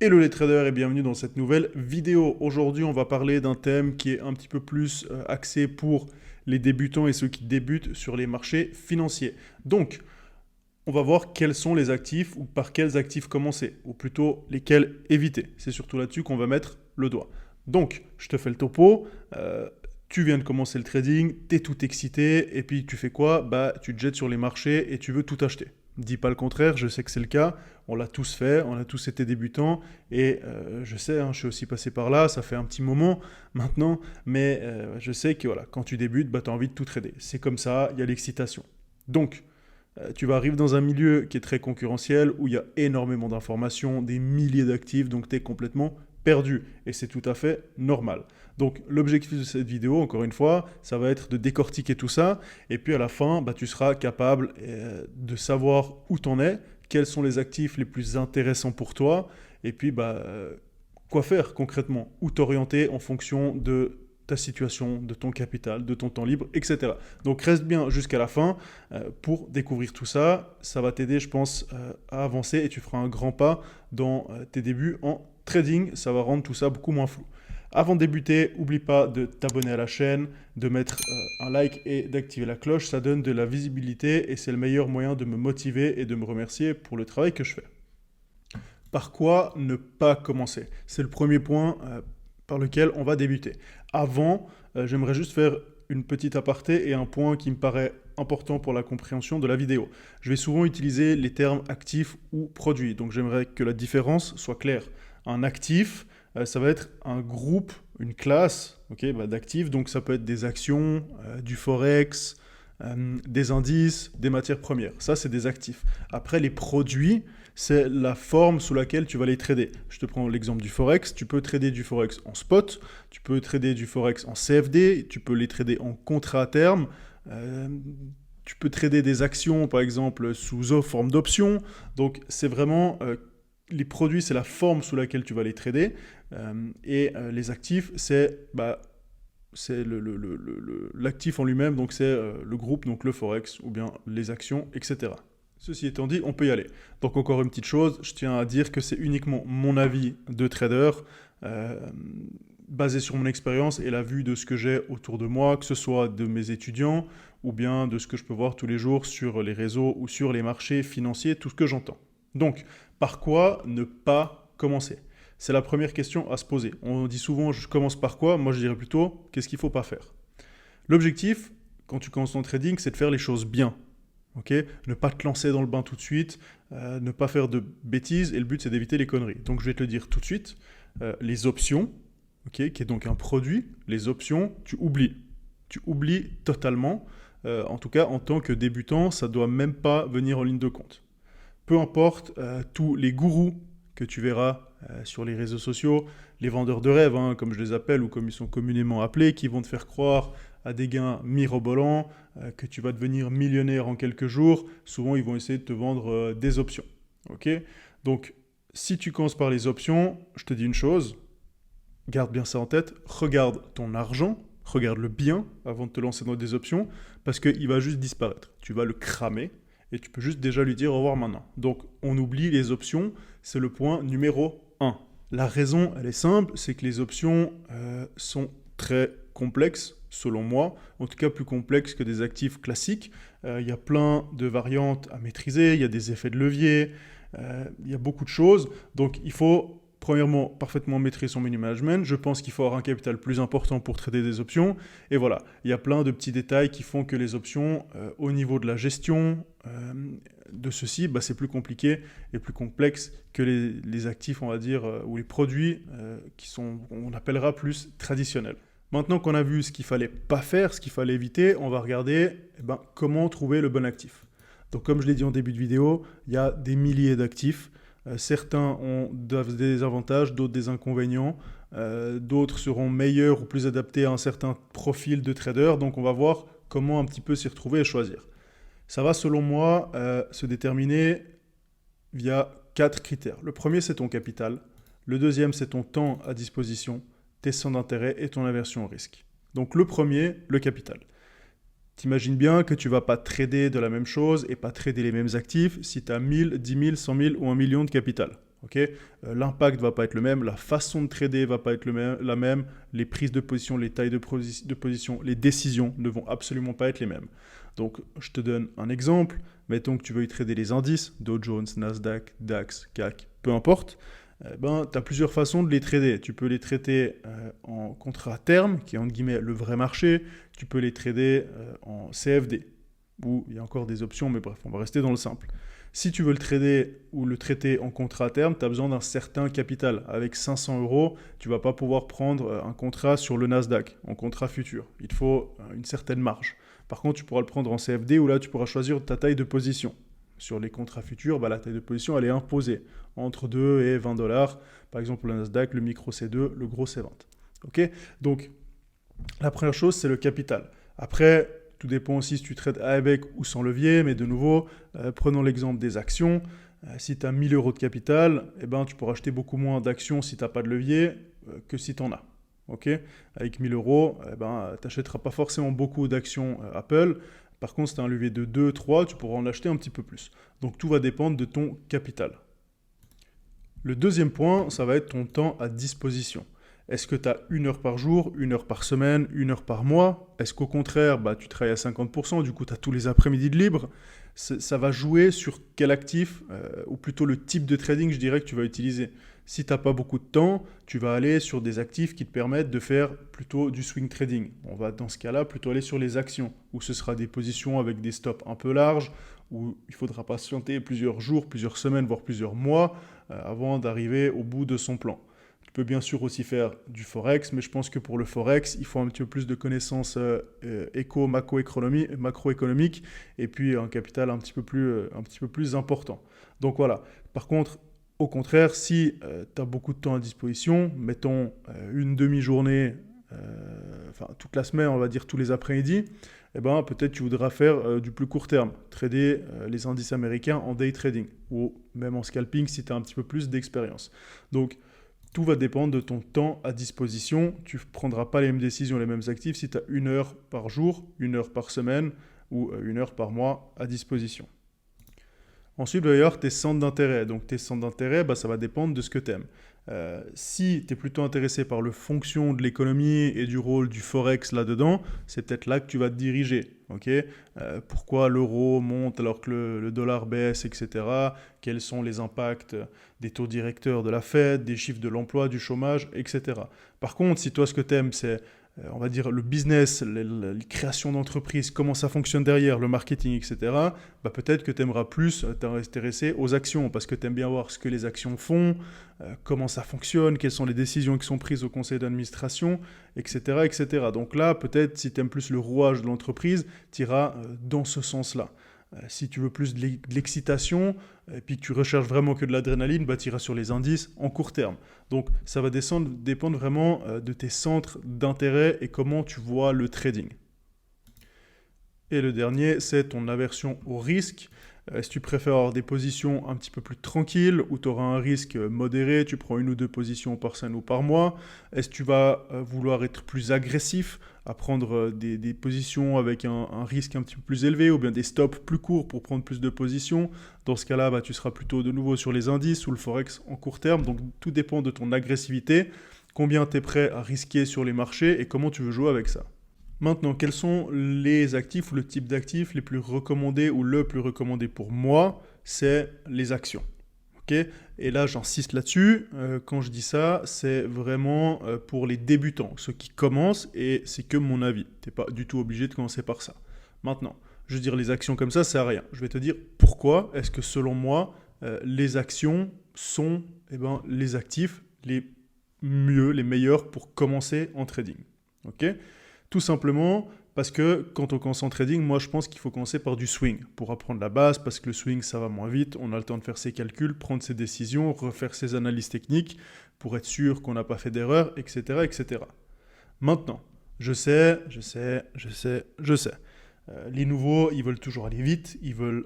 Hello les traders et bienvenue dans cette nouvelle vidéo. Aujourd'hui, on va parler d'un thème qui est un petit peu plus axé pour les débutants et ceux qui débutent sur les marchés financiers. Donc, on va voir quels sont les actifs ou par quels actifs commencer, ou plutôt lesquels éviter. C'est surtout là-dessus qu'on va mettre le doigt. Donc, je te fais le topo. Tu viens de commencer le trading, tu es tout excité, et puis tu fais quoi? Bah, tu te jettes sur les marchés et tu veux tout acheter. Dis pas le contraire, je sais que c'est le cas, on l'a tous fait, on a tous été débutants, et je sais, hein, je suis aussi passé par là, ça fait un petit moment maintenant, mais je sais que voilà, quand tu débutes, bah, tu as envie de tout trader. C'est comme ça, il y a l'excitation. Donc, tu vas arriver dans un milieu qui est très concurrentiel, où il y a énormément d'informations, des milliers d'actifs, donc tu es complètement perdu. Et c'est tout à fait normal. Donc l'objectif de cette vidéo, encore une fois, ça va être de décortiquer tout ça. Et puis à la fin, bah, tu seras capable de savoir où tu en es, quels sont les actifs les plus intéressants pour toi, et puis bah, quoi faire concrètement, où t'orienter en fonction de ta situation, de ton capital, de ton temps libre, etc. Donc reste bien jusqu'à la fin pour découvrir tout ça. Ça va t'aider, je pense, à avancer et tu feras un grand pas dans tes débuts en trading. Ça va rendre tout ça beaucoup moins flou. Avant de débuter, n'oublie pas de t'abonner à la chaîne, de mettre un like et d'activer la cloche. Ça donne de la visibilité et c'est le meilleur moyen de me motiver et de me remercier pour le travail que je fais. Par quoi ne pas commencer? C'est le premier point par lequel on va débuter. Avant, j'aimerais juste faire une petite aparté et un point qui me paraît important pour la compréhension de la vidéo. Je vais souvent utiliser les termes actifs ou produits, donc j'aimerais que la différence soit claire. Un actif, ça va être un groupe, une classe d'actifs, donc ça peut être des actions, du forex, des indices, des matières premières. Ça, c'est des actifs. Après, les produits, c'est la forme sous laquelle tu vas les trader. Je te prends l'exemple du Forex. Tu peux trader du Forex en spot, tu peux trader du Forex en CFD, tu peux les trader en contrat à terme, tu peux trader des actions, par exemple, sous forme d'options. Donc, c'est vraiment... les produits, c'est la forme sous laquelle tu vas les trader. Les actifs, c'est l'actif en lui-même, donc c'est le groupe, donc le Forex, ou bien les actions, etc. Ceci étant dit, on peut y aller. Donc encore une petite chose, je tiens à dire que c'est uniquement mon avis de trader, basé sur mon expérience et la vue de ce que j'ai autour de moi, que ce soit de mes étudiants, ou bien de ce que je peux voir tous les jours sur les réseaux ou sur les marchés financiers, tout ce que j'entends. Donc, par quoi ne pas commencer? C'est la première question à se poser. On dit souvent, je commence par quoi? Moi, je dirais plutôt, qu'est-ce qu'il ne faut pas faire? L'objectif, quand tu commences ton trading, c'est de faire les choses bien. Ne pas te lancer dans le bain tout de suite, ne pas faire de bêtises, et le but, c'est d'éviter les conneries. Donc, je vais te le dire tout de suite. Les options, qui est donc un produit, les options, tu oublies. Tu oublies totalement. En tout cas, en tant que débutant, ça ne doit même pas venir en ligne de compte. Peu importe tous les gourous que tu verras sur les réseaux sociaux, les vendeurs de rêves, hein, comme je les appelle ou comme ils sont communément appelés, qui vont te faire croire à des gains mirobolants, que tu vas devenir millionnaire en quelques jours. Souvent, ils vont essayer de te vendre des options. Donc, si tu commences par les options, je te dis une chose, garde bien ça en tête, regarde ton argent, regarde-le bien avant de te lancer dans des options, parce qu'il va juste disparaître. Tu vas le cramer, et tu peux juste déjà lui dire au revoir maintenant. Donc, on oublie les options, c'est le point numéro 1. La raison, elle est simple, c'est que les options sont très complexes, selon moi, en tout cas plus complexes que des actifs classiques. Il y a plein de variantes à maîtriser, il y a des effets de levier, il y a beaucoup de choses. Donc, il faut... Premièrement, parfaitement maîtriser son money management. Je pense qu'il faut avoir un capital plus important pour trader des options. Et voilà, il y a plein de petits détails qui font que les options, au niveau de la gestion de ceci, c'est plus compliqué et plus complexe que les actifs, on va dire, ou les produits qui sont, on appellera plus traditionnels. Maintenant qu'on a vu ce qu'il fallait pas faire, ce qu'il fallait éviter, on va regarder comment trouver le bon actif. Donc comme je l'ai dit en début de vidéo, il y a des milliers d'actifs. Certains ont des avantages, d'autres des inconvénients, d'autres seront meilleurs ou plus adaptés à un certain profil de trader. Donc on va voir comment un petit peu s'y retrouver et choisir. Ça va selon moi se déterminer via 4 critères. Le premier, c'est ton capital. Le deuxième, c'est ton temps à disposition, tes centres d'intérêt et ton aversion au risque. Donc le premier, le capital. T'imagines bien que tu ne vas pas trader de la même chose et pas trader les mêmes actifs si tu as 1000, 10 000, 100 000 ou 1 million de capital. L'impact ne va pas être le même, la façon de trader ne va pas être la même, les prises de position, les tailles de position, les décisions ne vont absolument pas être les mêmes. Donc, je te donne un exemple. Mettons que tu veux y trader les indices, Dow Jones, Nasdaq, DAX, CAC, peu importe. Tu as plusieurs façons de les trader. Tu peux les trader en contrat à terme, qui est entre guillemets le vrai marché. Tu peux les trader en CFD, où il y a encore des options, mais bref, on va rester dans le simple. Si tu veux le trader ou le traiter en contrat à terme, tu as besoin d'un certain capital. Avec 500 €, tu ne vas pas pouvoir prendre un contrat sur le Nasdaq, en contrat futur. Il te faut une certaine marge. Par contre, tu pourras le prendre en CFD, où là, tu pourras choisir ta taille de position. Sur les contrats futurs, la taille de position, elle est imposée entre 2 et 20 $. Par exemple, le Nasdaq, le micro c'est 2, le gros c'est 20. Donc, la première chose, c'est le capital. Après, tout dépend aussi si tu traites avec ou sans levier, mais de nouveau, prenons l'exemple des actions. Si tu as 1 000 € de capital, tu pourras acheter beaucoup moins d'actions si tu n'as pas de levier que si tu en as. Avec 1 000 €, tu n'achèteras pas forcément beaucoup d'actions Apple. Par contre, si tu as un levier de 2, 3, tu pourras en acheter un petit peu plus. Donc tout va dépendre de ton capital. Le deuxième point, ça va être ton temps à disposition. Est-ce que tu as 1 heure par jour, 1 heure par semaine, 1 heure par mois? Est-ce qu'au contraire, tu travailles à 50%, du coup tu as tous les après-midi de libre? Ça va jouer sur quel actif, ou plutôt le type de trading, je dirais, que tu vas utiliser. Si tu n'as pas beaucoup de temps, tu vas aller sur des actifs qui te permettent de faire plutôt du swing trading. On va dans ce cas-là plutôt aller sur les actions, où ce sera des positions avec des stops un peu larges, où il faudra patienter plusieurs jours, plusieurs semaines, voire plusieurs mois, avant d'arriver au bout de son plan. Tu peux bien sûr aussi faire du forex, mais je pense que pour le forex, il faut un petit peu plus de connaissances macroéconomiques et puis un capital un petit peu plus important. Donc voilà. Par contre, au contraire, si tu as beaucoup de temps à disposition, mettons une demi-journée, toute la semaine, on va dire tous les après-midi, peut-être tu voudras faire du plus court terme, trader les indices américains en day trading ou même en scalping si tu as un petit peu plus d'expérience. Donc, tout va dépendre de ton temps à disposition. Tu ne prendras pas les mêmes décisions, les mêmes actifs si tu as 1 heure par jour, 1 heure par semaine ou 1 heure par mois à disposition. Ensuite, d'ailleurs, tes centres d'intérêt. Donc, tes centres d'intérêt, ça va dépendre de ce que tu aimes. Si tu es plutôt intéressé par le fonction de l'économie et du rôle du forex là-dedans, c'est peut-être là que tu vas te diriger. Pourquoi l'euro monte alors que le dollar baisse, etc. Quels sont les impacts des taux directeurs de la Fed, des chiffres de l'emploi, du chômage, etc. Par contre, si toi ce que tu aimes, c'est on va dire le business, la création d'entreprise, comment ça fonctionne derrière, le marketing, etc., peut-être que tu aimeras plus t'intéresser aux actions parce que tu aimes bien voir ce que les actions font, comment ça fonctionne, quelles sont les décisions qui sont prises au conseil d'administration, etc., etc. Donc là, peut-être si tu aimes plus le rouage de l'entreprise, tu iras dans ce sens-là. Si tu veux plus de l'excitation, et puis que tu recherches vraiment que de l'adrénaline, tu iras sur les indices en court terme. Donc ça va dépendre vraiment de tes centres d'intérêt et comment tu vois le trading. Et le dernier, c'est ton aversion au risque. Si tu préfères avoir des positions un petit peu plus tranquilles, où tu auras un risque modéré, tu prends 1 ou 2 positions par semaine ou par mois. Est-ce que tu vas vouloir être plus agressif, à prendre des positions avec un risque un petit peu plus élevé, ou bien des stops plus courts pour prendre plus de positions? Dans ce cas-là, tu seras plutôt de nouveau sur les indices ou le forex en court terme. Donc tout dépend de ton agressivité, combien tu es prêt à risquer sur les marchés et comment tu veux jouer avec ça. Maintenant, quels sont les actifs ou le type d'actifs les plus recommandés ou le plus recommandé pour moi? C'est les actions. Et là, j'insiste là-dessus. Quand je dis ça, c'est vraiment pour les débutants, ceux qui commencent, et c'est que mon avis. Tu n'es pas du tout obligé de commencer par ça. Maintenant, je veux dire, les actions comme ça sert à rien. Je vais te dire pourquoi est-ce que selon moi, les actions sont les actifs les meilleurs pour commencer en trading. Tout simplement parce que quand on commence en trading, moi je pense qu'il faut commencer par du swing pour apprendre la base, parce que le swing ça va moins vite, on a le temps de faire ses calculs, prendre ses décisions, refaire ses analyses techniques pour être sûr qu'on n'a pas fait d'erreur, etc., etc. Maintenant, je sais. Les nouveaux, ils veulent toujours aller vite, ils veulent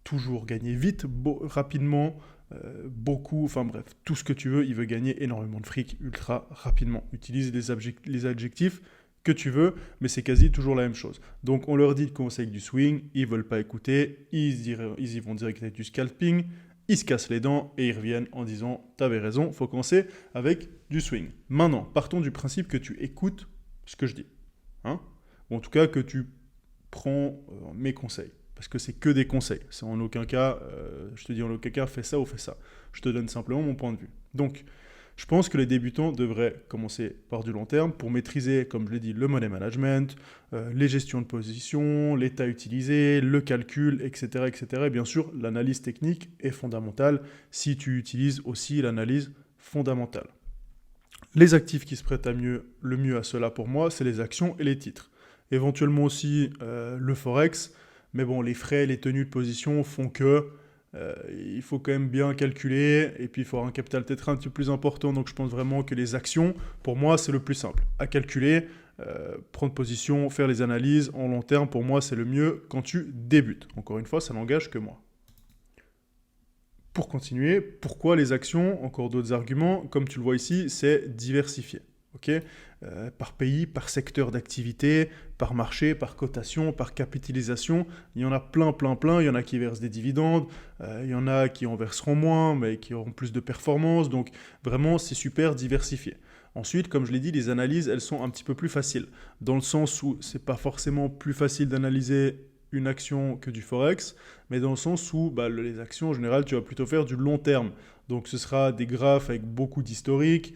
toujours gagner vite, rapidement, beaucoup, tout ce que tu veux, ils veulent gagner énormément de fric ultra rapidement. Utilise les adjectifs que tu veux, mais c'est quasi toujours la même chose. Donc on leur dit de commencer avec du swing, ils ne veulent pas écouter, ils y vont direct avec du scalping, ils se cassent les dents et ils reviennent en disant « t'avais raison, faut commencer avec du swing ». Maintenant, partons du principe que tu écoutes ce que je dis, hein, ou en tout cas que tu prends mes conseils, parce que c'est que des conseils. C'est en aucun cas, je te dis en aucun cas, fais ça ou fais ça. Je te donne simplement mon point de vue. Donc, je pense que les débutants devraient commencer par du long terme pour maîtriser, comme je l'ai dit, le money management, les gestions de position, l'état utilisé, le calcul, etc., etc. Et bien sûr, l'analyse technique est fondamentale si tu utilises aussi l'analyse fondamentale. Les actifs qui se prêtent le mieux à cela pour moi, c'est les actions et les titres. Éventuellement aussi le forex, mais bon, les frais, les tenues de position font que il faut quand même bien calculer, et puis il faut avoir un capital peut-être un petit peu plus important, donc je pense vraiment que les actions, pour moi, c'est le plus simple à calculer, prendre position, faire les analyses en long terme, pour moi, c'est le mieux quand tu débutes. Encore une fois, ça n'engage que moi. Pour continuer, pourquoi les actions? Encore d'autres arguments, comme tu le vois ici, c'est diversifié. Okay, par pays, par secteur d'activité, par marché, par cotation, par capitalisation. Il y en a plein. Il y en a qui versent des dividendes, il y en a qui en verseront moins, mais qui auront plus de performance. Donc vraiment, c'est super diversifié. Ensuite, comme je l'ai dit, les analyses, elles sont un petit peu plus faciles, dans le sens où c'est pas forcément plus facile d'analyser une action que du forex, mais dans le sens où les actions, en général, tu vas plutôt faire du long terme. Donc ce sera des graphes avec beaucoup d'historique,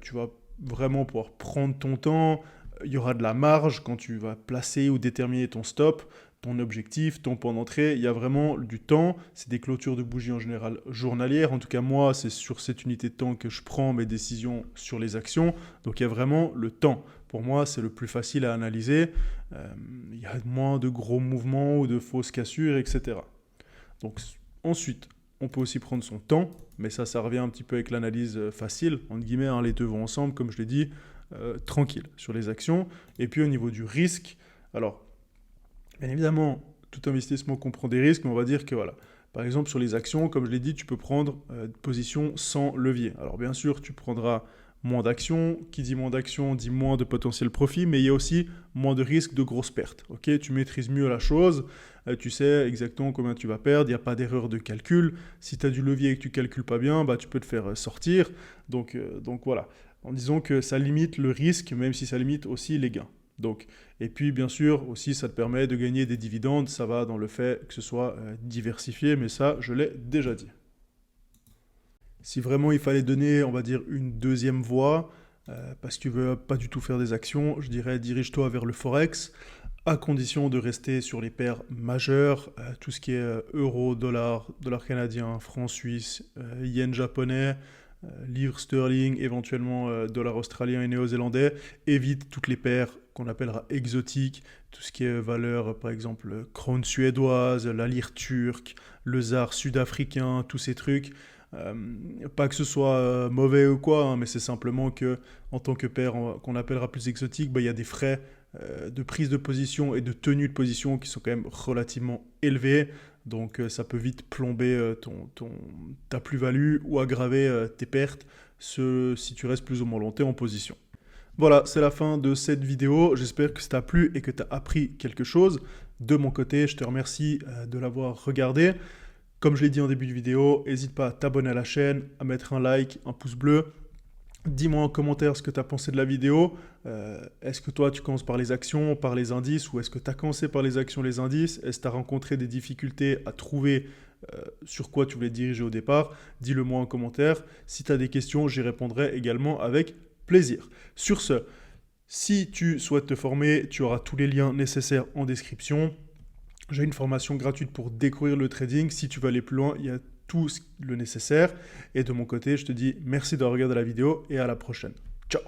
tu vas vraiment pouvoir prendre ton temps, il y aura de la marge quand tu vas placer ou déterminer ton stop, ton objectif, ton point d'entrée, il y a vraiment du temps, c'est des clôtures de bougies en général journalières, en tout cas moi c'est sur cette unité de temps que je prends mes décisions sur les actions, donc il y a vraiment le temps. Pour moi c'est le plus facile à analyser, il y a moins de gros mouvements ou de fausses cassures, etc. Donc ensuite, on peut aussi prendre son temps, mais ça revient un petit peu avec l'analyse facile, entre guillemets, hein, les deux vont ensemble, comme je l'ai dit, tranquille sur les actions. Et puis au niveau du risque, alors, bien évidemment, tout investissement comprend des risques, mais on va dire que voilà, par exemple sur les actions, comme je l'ai dit, tu peux prendre position sans levier. Alors bien sûr, tu prendras moins d'actions, qui dit moins d'actions dit moins de potentiel profit, mais il y a aussi moins de risques de grosses pertes. Okay, tu maîtrises mieux la chose, tu sais exactement combien tu vas perdre, il n'y a pas d'erreur de calcul. Si tu as du levier et que tu ne calcules pas bien, tu peux te faire sortir. Donc voilà, en disant que ça limite le risque, même si ça limite aussi les gains. Donc, et puis bien sûr aussi ça te permet de gagner des dividendes, ça va dans le fait que ce soit diversifié, mais ça je l'ai déjà dit. Si vraiment il fallait donner, on va dire, une deuxième voie, parce que tu ne veux pas du tout faire des actions, je dirais dirige-toi vers le forex, à condition de rester sur les paires majeures, tout ce qui est euro, dollar, dollar canadien, franc suisse, yen japonais, livre sterling, éventuellement dollar australien et néo-zélandais. Évite toutes les paires qu'on appellera exotiques, tout ce qui est valeur, par exemple, krone suédoise, la lire turque, le ZAR sud-africain, tous ces trucs. Pas que ce soit mauvais ou quoi, hein, mais c'est simplement que en tant que paire qu'on appellera plus exotique, il y a des frais de prise de position et de tenue de position qui sont quand même relativement élevés. Donc ça peut vite plomber ta plus-value ou aggraver tes pertes si tu restes plus ou moins longtemps en position. Voilà, c'est la fin de cette vidéo. J'espère que ça t'a plu et que tu as appris quelque chose. De mon côté, je te remercie de l'avoir regardé. Comme je l'ai dit en début de vidéo, n'hésite pas à t'abonner à la chaîne, à mettre un like, un pouce bleu. Dis-moi en commentaire ce que tu as pensé de la vidéo. Est-ce que toi, tu commences par les actions, par les indices, ou est-ce que tu as commencé par les actions, les indices? Est-ce que tu as rencontré des difficultés à trouver sur quoi tu voulais te diriger au départ? Dis-le moi en commentaire. Si tu as des questions, j'y répondrai également avec plaisir. Sur ce, si tu souhaites te former, tu auras tous les liens nécessaires en description. J'ai une formation gratuite pour découvrir le trading. Si tu veux aller plus loin, il y a tout le nécessaire. Et de mon côté, je te dis merci d'avoir regardé la vidéo et à la prochaine. Ciao!